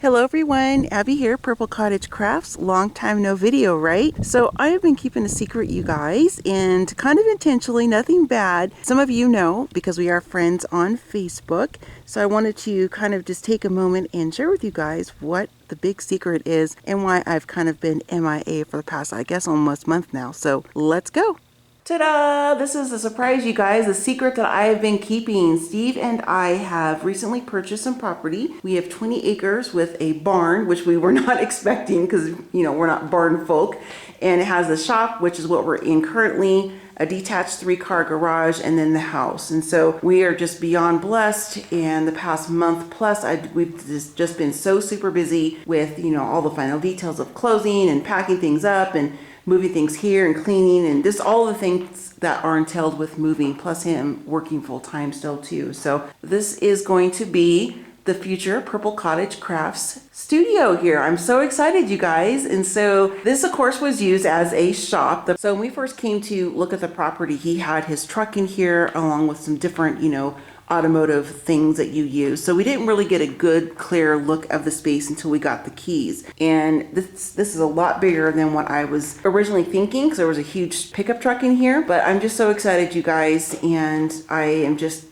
Hello everyone, Abby here, Purple Cottage Crafts. Long time no video, right? So I have been keeping a secret, you guys, and kind of intentionally, nothing bad. Some of you know because we are friends on Facebook. So I wanted to kind of just take a moment and share with you guys what the big secret is and why I've kind of been MIA for the past, I guess, almost month now. So let's go. Ta-da! This is a surprise, you guys. The secret that I have been keeping. Steve and I have recently purchased some property. We have 20 acres with a barn, which we were not expecting because, you know, we're not barn folk. And it has a shop, which is what we're in currently, a detached 3-car garage, and then the house. And so we are just beyond blessed. And the past month plus, we've just been so super busy with, you know, all the final details of closing and packing things up and moving things here and cleaning and just all the things that are entailed with moving, plus him working full-time still too. So this is going to be the future Purple Cottage Crafts studio here. I'm so excited, you guys. And so this of course was used as a shop. So when we first came to look at the property, he had his truck in here along with some different, you know, automotive things that you use. So we didn't really get a good clear look of the space until we got the keys. And this is a lot bigger than what I was originally thinking because there was a huge pickup truck in here. But I'm just so excited, you guys, and I am just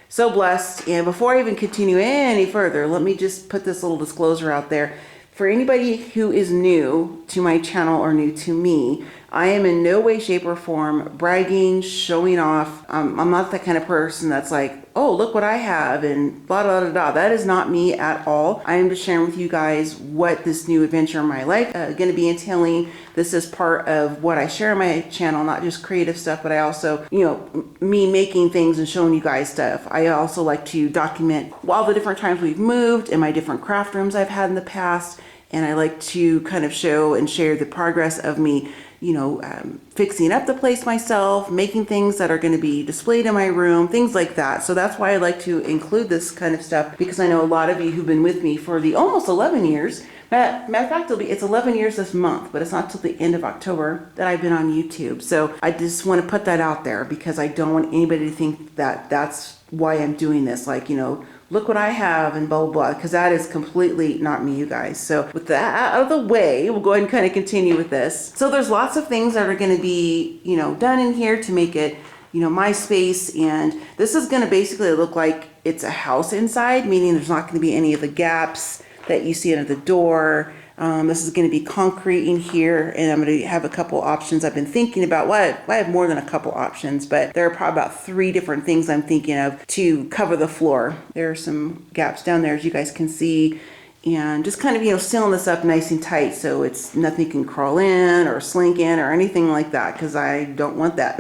so blessed. And before I even continue any further, let me just put this little disclosure out there. For anybody who is new to my channel or new to me, I am in no way, shape, or form bragging, showing off. I'm not that kind of person that's like, oh, look what I have and blah, blah, blah, blah. That is not me at all. I am just sharing with you guys what this new adventure in my life is going to be entailing. This is part of what I share on my channel, not just creative stuff, but I also, you know, me making things and showing you guys stuff. I also like to document all the different times we've moved and my different craft rooms I've had in the past. And I like to kind of show and share the progress of me, you know, fixing up the place myself, making things that are going to be displayed in my room, things like that. So that's why I like to include this kind of stuff, because I know a lot of you who've been with me for the almost 11 years. Matter of fact, it's 11 years this month, but it's not till the end of October that I've been on YouTube. So I just want to put that out there because I don't want anybody to think that that's why I'm doing this. Like, you know, look what I have and blah, blah, blah, because that is completely not me, you guys. So with that out of the way, we'll go ahead and kind of continue with this. So there's lots of things that are going to be, you know, done in here to make it, you know, my space. And this is going to basically look like it's a house inside, meaning there's not going to be any of the gaps that you see under the door. This is going to be concrete in here, and I'm going to have a couple options I've been thinking about. Well, I have more than a couple options, but there are probably about 3 different things I'm thinking of to cover the floor. There are some gaps down there, as you guys can see, and just kind of, you know, sealing this up nice and tight so it's nothing can crawl in or slink in or anything like that, because I don't want that.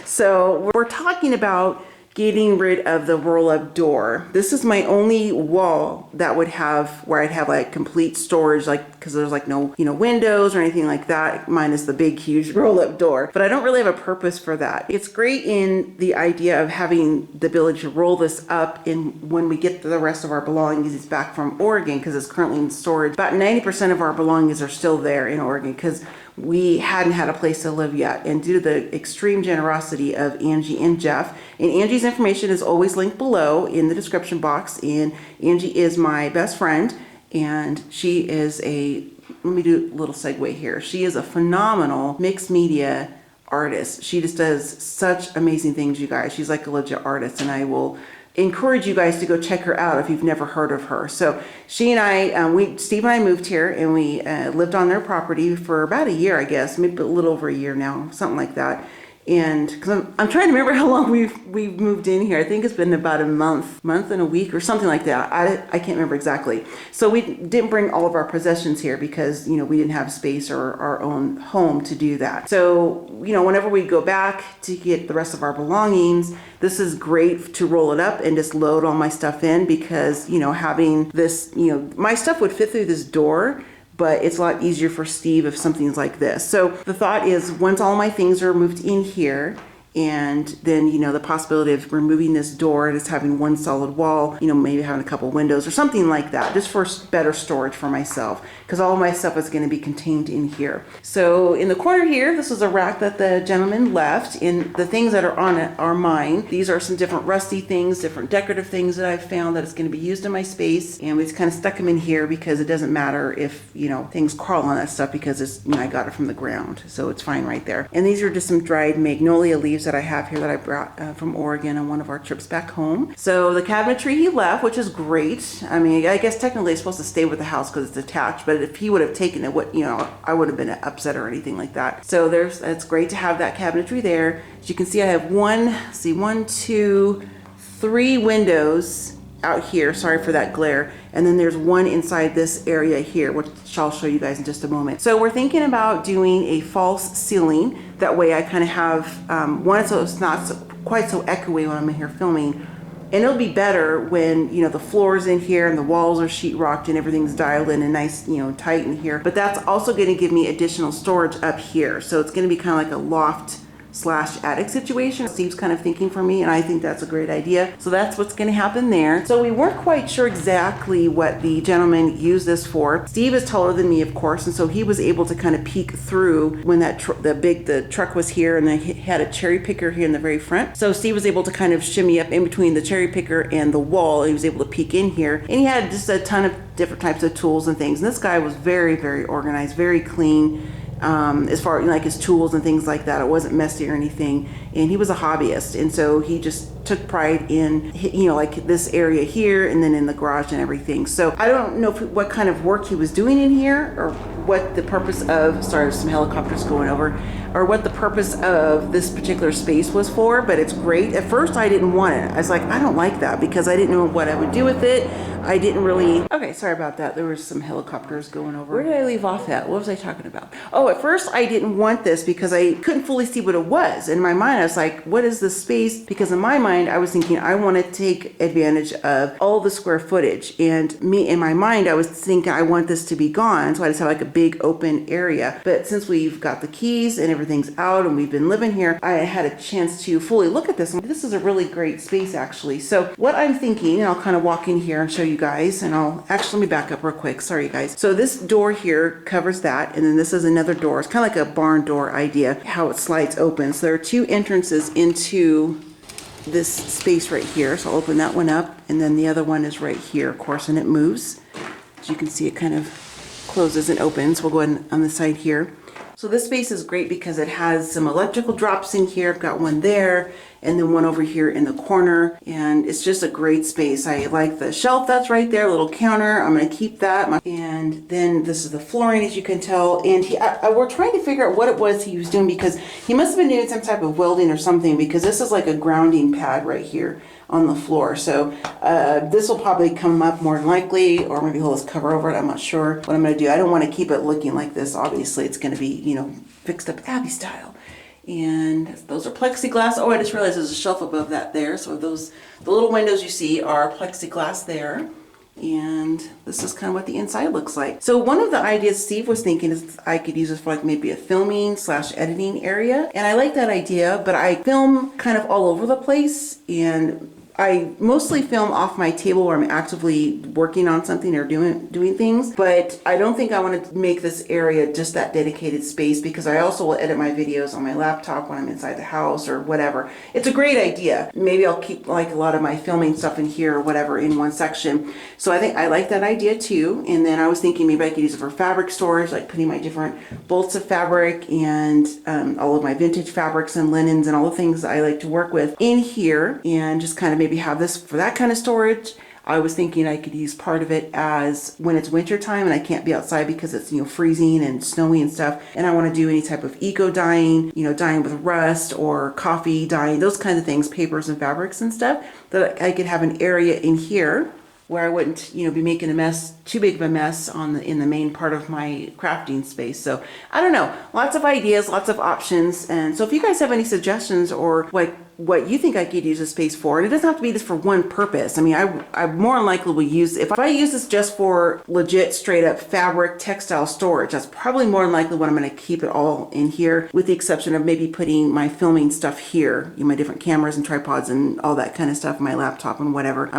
So we're talking about getting rid of the roll-up door. This is my only wall that would have where I'd have like complete storage, like, because there's like no, you know, windows or anything like that, minus the big huge roll-up door. But I don't really have a purpose for that. It's great in the idea of having the ability to roll this up in when we get the rest of our belongings. It's back from Oregon because it's currently in storage. About 90% of our belongings are still there in Oregon because we hadn't had a place to live yet. And due to the extreme generosity of Angie and Jeff, and Angie's information is always linked below in the description box, and Angie is my best friend, and she is let me do a little segue here. She is a phenomenal mixed media artist. She just does such amazing things, you guys. She's like a legit artist, and I will encourage you guys to go check her out if you've never heard of her. So she and I, Steve and I moved here, and we lived on their property for about a year, I guess, maybe a little over a year now, something like that. And because I'm trying to remember how long we've moved in here. I think it's been about a month and a week or something like that. I can't remember exactly. So we didn't bring all of our possessions here because, you know, we didn't have space or our own home to do that. So, you know, whenever we go back to get the rest of our belongings, this is great to roll it up and just load all my stuff in, because, you know, having this, you know, my stuff would fit through this door, but it's a lot easier for Steve if something's like this. So the thought is, once all my things are moved in here And then, you know, the possibility of removing this door and just having one solid wall, you know, maybe having a couple windows or something like that, just for better storage for myself, because all of my stuff is going to be contained in here. So in the corner here, this is a rack that the gentleman left, and the things that are on it are mine. These are some different rusty things, different decorative things that I've found that is going to be used in my space, and we just kind of stuck them in here because it doesn't matter if, you know, things crawl on that stuff, because it's, you know, I got it from the ground, so it's fine right there. And these are just some dried magnolia leaves that I have here that I brought from Oregon on one of our trips back home. So the cabinetry he left, which is great. I mean, I guess technically it's supposed to stay with the house because it's attached, but if he would have taken it, what, you know, I would have been upset or anything like that. So it's great to have that cabinetry there. As you can see, I have one, two, three windows out here. Sorry for that glare. And then there's one inside this area here, which I'll show you guys in just a moment. So we're thinking about doing a false ceiling. That way I kind of have one, so it's not quite so echoey when I'm in here filming. And it'll be better when, you know, the floor's in here and the walls are sheetrocked and everything's dialed in and nice, you know, tight in here. But that's also going to give me additional storage up here. So it's going to be kind of like a loft / attic situation. Steve's kind of thinking for me, and I think that's a great idea. So that's what's going to happen there. So we weren't quite sure exactly what the gentleman used this for. Steve is taller than me, of course, and so he was able to kind of peek through when that the truck was here, and then he had a cherry picker here in the very front. So Steve was able to kind of shimmy up in between the cherry picker and the wall, and he was able to peek in here, and he had just a ton of different types of tools and things. And this guy was very, very organized, very clean. As far as like his tools and things like that, it wasn't messy or anything, and he was a hobbyist, and so he just took pride in, you know, like this area here and then in the garage and everything. So I don't know what kind of work he was doing in here, or what the purpose of, sorry, some helicopters going over, or what the purpose of this particular space was for, but it's great. At first I didn't want it. I was like, I don't like that, because I didn't know what I would do with it. I didn't really, okay, sorry about that. There was some helicopters going over. Where did I leave off at? What was I talking about? Oh, at first I didn't want this because I couldn't fully see what it was. In my mind, I was like, what is this space? Because in my mind, I was thinking I want to take advantage of all the square footage. And me, in my mind, I was thinking I want this to be gone. So I just have like a big open area. But since we've got the keys and everything's out and we've been living here, I had a chance to fully look at this. This is a really great space, actually. So what I'm thinking, and I'll kind of walk in here and show you guys, and I'll actually, let me back up real quick. Sorry, guys. So this door here covers that, and then this is another door. It's kind of like a barn door idea, how it slides open. So there are two entrances into this space right here. So I'll open that one up, and then the other one is right here, of course, and it moves. As you can see, it kind of closes and opens. We'll go ahead on the side here. So this space is great because it has some electrical drops in here. I've got one there and then one over here in the corner, and it's just a great space. I like the shelf that's right there, a little counter. I'm going to keep that. And then this is the flooring, as you can tell. And we're trying to figure out what it was he was doing, because he must have been doing some type of welding or something, because this is like a grounding pad right here on the floor. So this will probably come up more than likely, or maybe he'll just cover over it. I'm not sure what I'm going to do. I don't want to keep it looking like this. Obviously, it's going to be, you know, fixed up Abby style. And those are plexiglass. Oh, I just realized there's a shelf above that there. So the little windows you see are plexiglass there. And this is kind of what the inside looks like. So one of the ideas Steve was thinking is I could use this for like maybe a filming / editing area. And I like that idea, but I film kind of all over the place, and I mostly film off my table where I'm actively working on something or doing things, but I don't think I want to make this area just that dedicated space, because I also will edit my videos on my laptop when I'm inside the house or whatever. It's a great idea. Maybe I'll keep like a lot of my filming stuff in here or whatever in one section. So I think I like that idea too. And then I was thinking maybe I could use it for fabric storage, like putting my different bolts of fabric and all of my vintage fabrics and linens and all the things I like to work with in here, and just kind of maybe have this for that kind of storage. I was thinking I could use part of it as when it's winter time and I can't be outside because it's, you know, freezing and snowy and stuff, and I want to do any type of eco dyeing, you know, dyeing with rust or coffee dyeing, those kinds of things, papers and fabrics and stuff, that I could have an area in here where I wouldn't, you know, be making a mess, too big of a mess in the main part of my crafting space. So I don't know, lots of ideas, lots of options. And so if you guys have any suggestions or like what you think I could use this space for. And it doesn't have to be this for one purpose. I mean, I more than likely will use, if I use this just for legit straight up fabric textile storage, that's probably more than likely what I'm going to keep it all in here, with the exception of maybe putting my filming stuff here, my different cameras and tripods and all that kind of stuff, my laptop and whatever.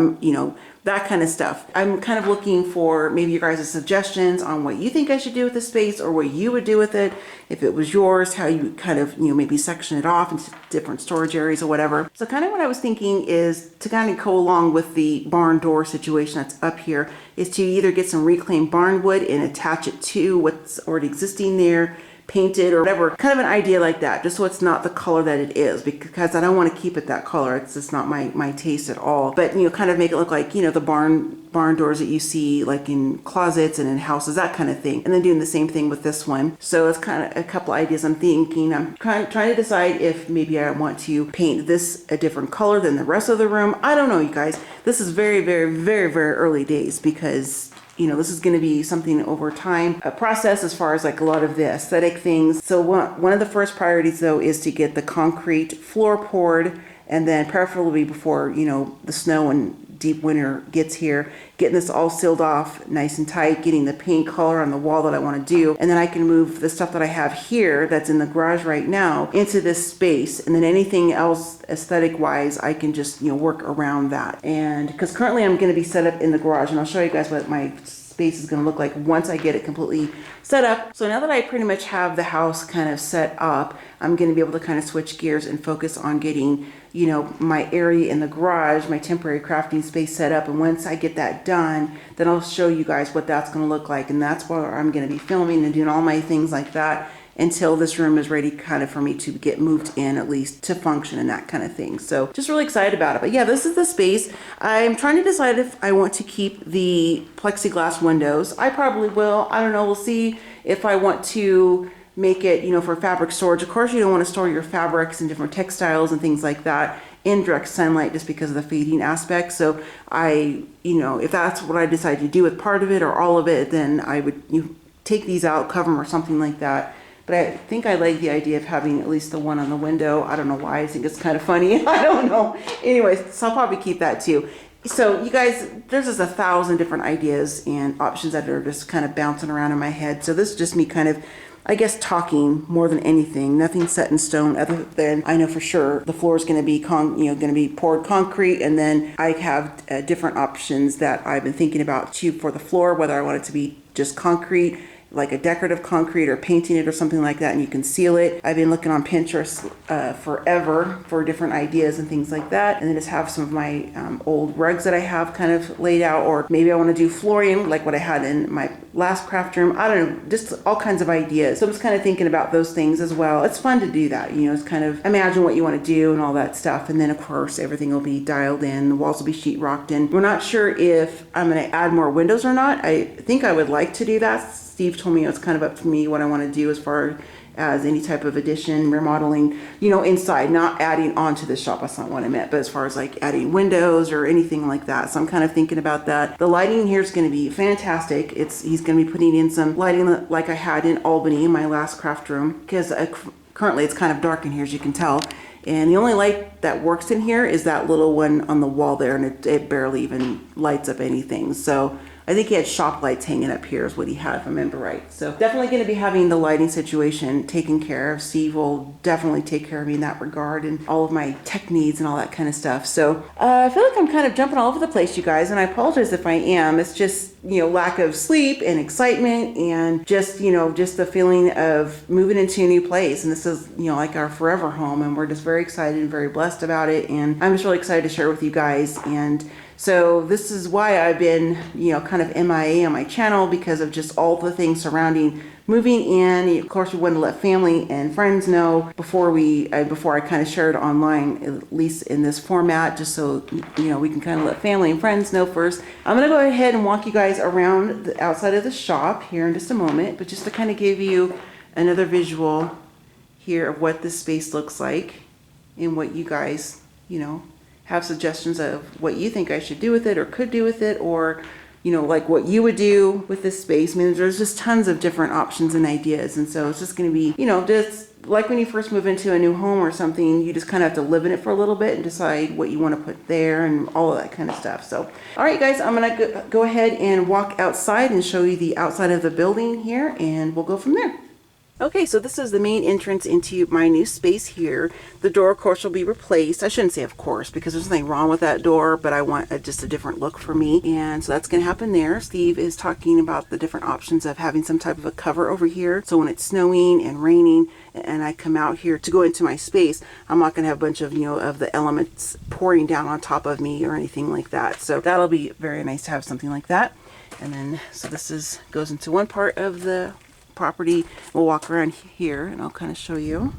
That kind of stuff. I'm kind of looking for maybe your guys' suggestions on what you think I should do with the space, or what you would do with it if it was yours, how you kind of, maybe section it off into different storage areas or whatever. So kind of what I was thinking is to kind of go along with the barn door situation that's up here, is to either get some reclaimed barn wood and attach it to what's already existing there, painted or whatever, kind of an idea like that, just so it's not the color that it is, because I don't want to keep it that color. It's just not my taste at all. But kind of make it look like the barn doors that you see like in closets and in houses, that kind of thing. And then doing the same thing with this one. So it's kind of a couple ideas I'm thinking. I'm trying to decide if maybe I want to paint this a different color than the rest of the room. I don't know, you guys. This is very, very, very, very early days, because this is going to be something over time, a process as far as like a lot of the aesthetic things. So one of the first priorities though is to get the concrete floor poured, and then preferably before, the snow and deep winter gets here, getting this all sealed off nice and tight, getting the paint color on the wall that I want to do. And then I can move the stuff that I have here that's in the garage right now into this space. And then anything else aesthetic wise, I can just, work around that. And because currently I'm going to be set up in the garage, and I'll show you guys what my space is going to look like once I get it completely set up. So now that I pretty much have the house kind of set up, I'm going to be able to kind of switch gears and focus on getting my area in the garage, my temporary crafting space set up. And once I get that done, then I'll show you guys what that's going to look like. And that's where I'm going to be filming and doing all my things like that until this room is ready kind of for me to get moved in, at least to function and that kind of thing. So just really excited about it. But yeah, this is the space. I'm trying to decide if I want to keep the plexiglass windows. I probably will. I don't know. We'll see if I want to make it, for fabric storage. Of course, you don't want to store your fabrics and different textiles and things like that in direct sunlight, just because of the fading aspect. So if that's what I decide to do with part of it or all of it, then I would take these out, cover them or something like that. But I think I like the idea of having at least the one on the window. I don't know why. I think it's kind of funny. I don't know. Anyways, so I'll probably keep that too. So you guys, there's just 1,000 different ideas and options that are just kind of bouncing around in my head. So this is just me kind of, I guess, talking more than anything. Nothing set in stone, other than I know for sure the floor is going to be going to be poured concrete, and then I have different options that I've been thinking about too for the floor, whether I want it to be just concrete, like a decorative concrete, or painting it or something like that, and you can seal it. I've been looking on Pinterest forever for different ideas and things like that, and then just have some of my old rugs that I have kind of laid out, or maybe I want to do flooring like what I had in my last craft room. I don't know, just all kinds of ideas. So I'm just kind of thinking about those things as well. It's fun to do that, it's kind of imagine what you want to do and all that stuff, and then of course everything will be dialed in, the walls will be sheetrocked in. We're not sure if I'm going to add more windows or not. I think I would like to do that. Steve told me it's kind of up to me what I want to do as far as any type of addition, remodeling, inside, not adding on to the shop. That's not what I meant, but as far as like adding windows or anything like that. So I'm kind of thinking about that. The lighting here is going to be fantastic. He's going to be putting in some lighting like I had in Albany in my last craft room, because currently it's kind of dark in here, as you can tell. And the only light that works in here is that little one on the wall there, and it barely even lights up anything. So I think he had shop lights hanging up here is what he had, if I remember right. So definitely going to be having the lighting situation taken care of. Steve will definitely take care of me in that regard, and all of my tech needs and all that kind of stuff. So I feel like I'm kind of jumping all over the place, you guys, and I apologize if I am. It's just, lack of sleep and excitement, and just, just the feeling of moving into a new place. And this is, like our forever home, and we're just very excited and very blessed about it. And I'm just really excited to share with you guys. And so this is why I've been, kind of MIA on my channel, because of just all the things surrounding moving in. Of course, we wanted to let family and friends know before I kind of shared online, at least in this format, just so, we can kind of let family and friends know first. I'm going to go ahead and walk you guys around the outside of the shop here in just a moment, but just to kind of give you another visual here of what this space looks like, and what you guys, have suggestions of what you think I should do with it or could do with it, or like what you would do with this space. I mean, there's just tons of different options and ideas, and so it's just going to be, just like when you first move into a new home or something, you just kind of have to live in it for a little bit and decide what you want to put there and all of that kind of stuff. So, all right, guys, I'm going to go ahead and walk outside and show you the outside of the building here, and we'll go from there. Okay, so this is the main entrance into my new space here. The door, of course, will be replaced. I shouldn't say of course, because there's nothing wrong with that door, but I want just a different look for me. And so that's going to happen there. Steve is talking about the different options of having some type of a cover over here. So when it's snowing and raining and I come out here to go into my space, I'm not going to have a bunch of, of the elements pouring down on top of me or anything like that. So that'll be very nice to have something like that. And then, so this goes into one part of the property. We'll walk around here and I'll kind of show you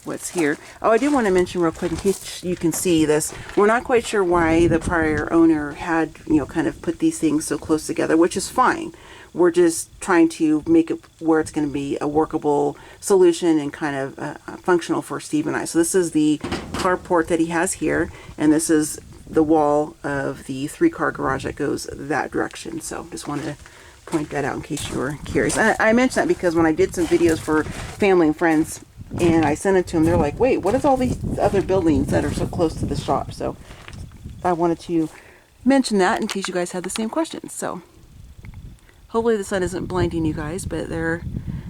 what's here. Oh, I did want to mention real quick in case you can see this. We're not quite sure why the prior owner had, kind of put these things so close together, which is fine. We're just trying to make it where it's going to be a workable solution and kind of functional for Steve and I. So this is the carport that he has here, and this is the wall of the 3-car garage that goes that direction. So just wanted to point that out in case you were curious. I mentioned that because when I did some videos for family and friends and I sent it to them, they're like, wait, what is all these other buildings that are so close to the shop? So I wanted to mention that in case you guys had the same questions. So hopefully the sun isn't blinding you guys, but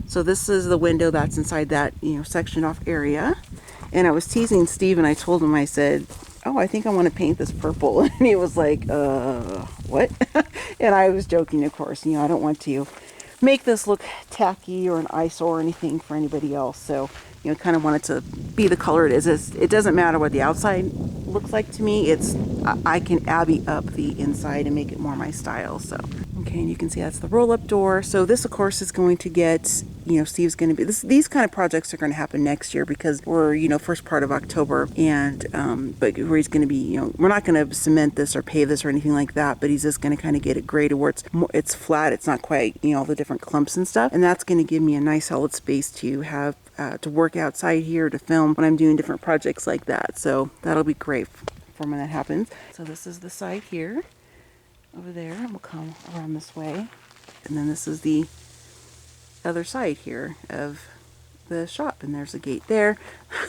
so this is the window that's inside that, sectioned off area. And I was teasing Steve and I told him, I said, oh, I think I want to paint this purple. And he was like, what? And I was joking, of course. I don't want to make this look tacky or an eyesore or anything for anybody else. So, kind of want it to be the color it is. It doesn't matter what the outside looks like to me. I can abby up the inside and make it more my style. So, okay, and you can see that's the roll-up door. So this, of course, is going to get, Steve's going to be, these kind of projects are going to happen next year because we're, first part of October. And, but where he's going to be, we're not going to cement this or pave this or anything like that, but he's just going to kind of get it graded where it's flat. It's not quite, all the different clumps and stuff. And that's going to give me a nice solid space to have, to work outside here, to film when I'm doing different projects like that. So that'll be great for when that happens. So this is the side here. Over there, and we'll come around this way, and then this is the other side here of the shop, and there's a gate there.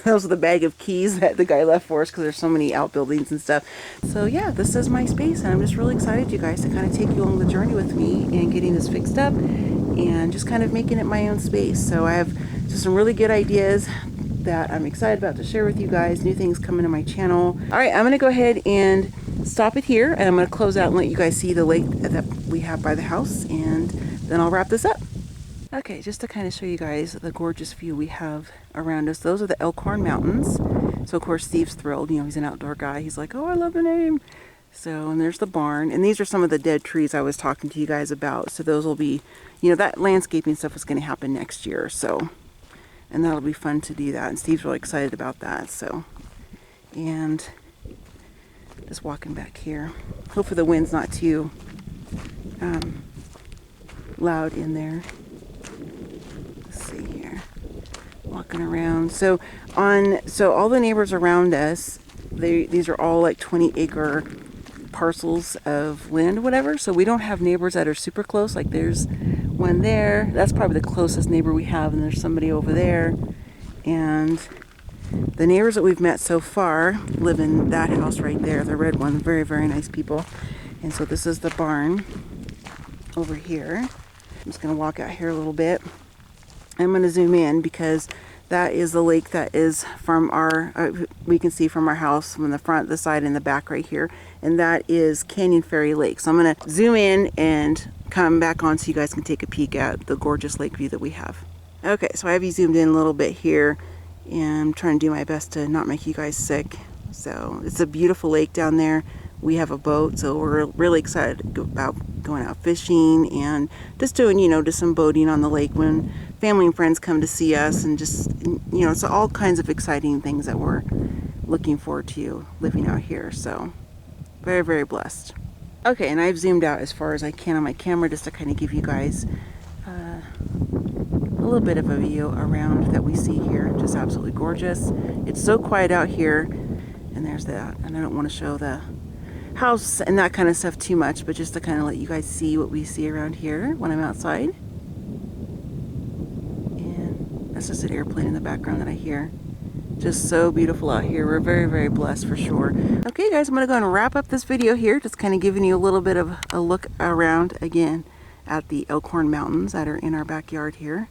Those are the bag of keys that the guy left for us because there's so many outbuildings and stuff. So yeah, this is my space, and I'm just really excited, you guys, to kind of take you along the journey with me and getting this fixed up and just kind of making it my own space. So I have just some really good ideas that I'm excited about to share with you guys, new things coming to my channel. All right, I'm going to go ahead and stop it here, and I'm going to close out and let you guys see the lake that we have by the house, and then I'll wrap this up. Okay, just to kind of show you guys the gorgeous view we have around us. Those are the Elkhorn Mountains. So of course Steve's thrilled, he's an outdoor guy. He's like, oh, I love the name. So, and there's the barn, and these are some of the dead trees I was talking to you guys about. So those will be, that landscaping stuff is going to happen next year. So, and that'll be fun to do that. And Steve's really excited about that. So, and just walking back here. Hopefully the wind's not too loud in there. Let's see here. Walking around. So all the neighbors around us, these are all like 20-acre parcels of land, whatever. So we don't have neighbors that are super close. Like there's one there. That's probably the closest neighbor we have, and there's somebody over there. And the neighbors that we've met so far live in that house right there, the red one. Very, very nice people. And so this is the barn over here. I'm just going to walk out here a little bit. I'm going to zoom in because that is the lake that is from our, we can see from our house from the front, the side, and the back right here. And that is Canyon Ferry Lake. So I'm going to zoom in and come back on so you guys can take a peek at the gorgeous lake view that we have. Okay, so I have you zoomed in a little bit here, and I'm trying to do my best to not make you guys sick. So it's a beautiful lake down there. We have a boat, so we're really excited about going out fishing and just doing, just some boating on the lake when family and friends come to see us, and just, it's all kinds of exciting things that we're looking forward to living out here. So very, very blessed. Okay, and I've zoomed out as far as I can on my camera just to kind of give you guys a little bit of a view around that we see here. Just absolutely gorgeous. It's so quiet out here, and there's that. And I don't want to show the house and that kind of stuff too much, but just to kind of let you guys see what we see around here when I'm outside. And that's that's just an airplane in the background that I hear. Just so beautiful out here. We're very, very blessed for sure. Okay guys, I'm gonna go and wrap up this video here, just kind of giving you a little bit of a look around again at the Elkhorn Mountains that are in our backyard here.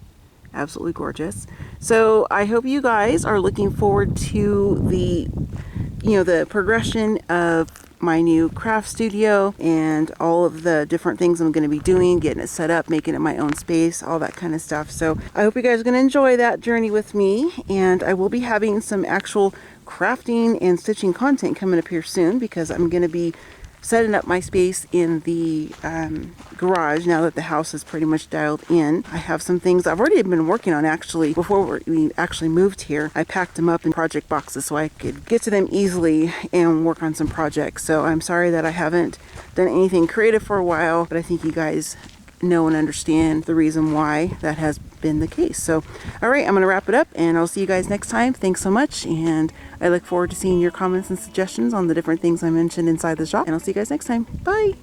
Absolutely gorgeous. So I hope you guys are looking forward to the, the progression of my new craft studio and all of the different things I'm going to be doing, getting it set up, making it my own space, all that kind of stuff. So I hope you guys are going to enjoy that journey with me, and I will be having some actual crafting and stitching content coming up here soon, because I'm going to be setting up my space in the garage now that the house is pretty much dialed in. I have some things I've already been working on actually before we actually moved here. I packed them up in project boxes so I could get to them easily and work on some projects. So I'm sorry that I haven't done anything creative for a while, but I think you guys know and understand the reason why that has been the case. So all right, I'm gonna wrap it up and I'll see you guys next time. Thanks so much, and I look forward to seeing your comments and suggestions on the different things I mentioned inside the shop, and I'll see you guys next time. Bye.